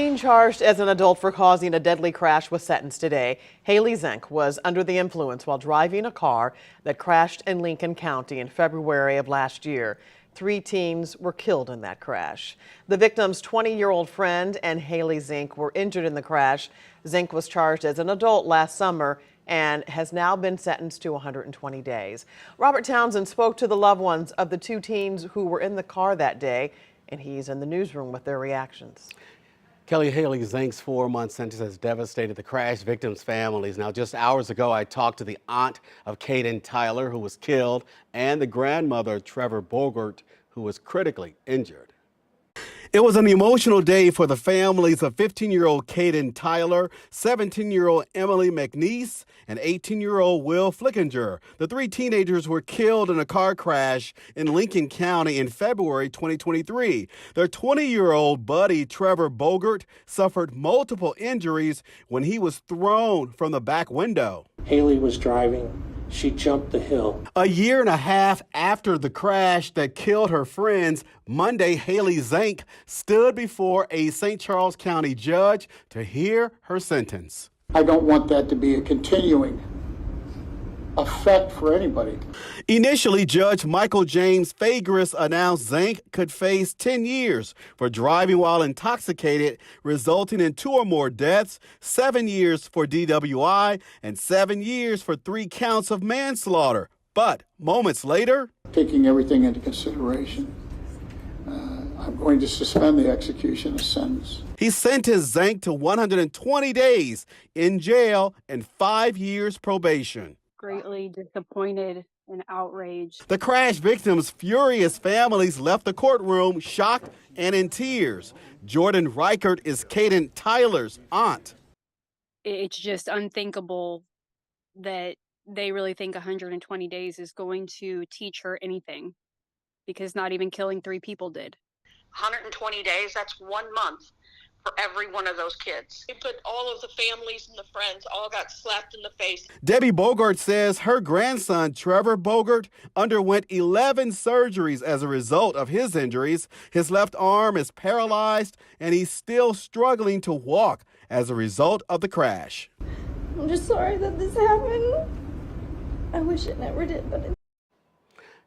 Being charged as an adult for causing a deadly crash was sentenced today. Haley Zenk was under the influence while driving a car that crashed in Lincoln County in February of last year. 3 teens were killed in that crash. The victim's 20-year-old friend and Haley Zenk were injured in the crash. Zenk was charged as an adult last summer and has now been sentenced to 120 days. Robert Townsend spoke to the loved ones of the 2 teens who were in the car that day, and he's in the newsroom with their reactions. Kelly, Haley Zenk's 4-month sentence has devastated the crash victims' families. Now, just hours ago, I talked to the aunt of Caden Tyler, who was killed, and the grandmother, Trevor Bogert, who was critically injured. It was an emotional day for the families of 15-year-old Caden Tyler, 17-year-old Emily McNeese, and 18-year-old Will Flickinger. The 3 teenagers were killed in a car crash in Lincoln County in February 2023. Their 20-year-old buddy, Trevor Bogert, suffered multiple injuries when he was thrown from the back window. Haley was driving. She jumped the hill. A year and a half after the crash that killed her friends, Monday, Haley Zenk stood before a St. Charles County judge to hear her sentence. I don't want that to be a continuing effect for anybody. Initially, Judge Michael James Fagris announced Zenk could face 10 years for driving while intoxicated, resulting in 2 or more deaths, 7 years for DWI, and 7 years for 3 counts of manslaughter. But moments later, Taking everything into consideration, I'm going to suspend the execution of sentence. he sentenced Zenk to 120 days in jail and 5 years probation. Greatly disappointed and outraged. The crash victims' furious families left the courtroom shocked and in tears. Jordan Reichert is Caden Tyler's aunt. It's just unthinkable that they really think 120 days is going to teach her anything, because not even killing 3 people did. 120 days, that's 1 month for every one of those kids. We put all of the families and the friends all got slapped in the face. Debbie Bogert says her grandson, Trevor Bogert, underwent 11 surgeries as a result of his injuries. His left arm is paralyzed, and he's still struggling to walk as a result of the crash. I'm just sorry that this happened. I wish it never did, but it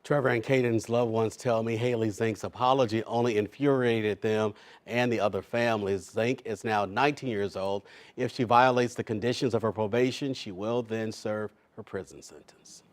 Trevor and Caden's loved ones tell me Haley Zenk's apology only infuriated them and the other families. Zenk is now 19 years old. If she violates the conditions of her probation, she will then serve her prison sentence.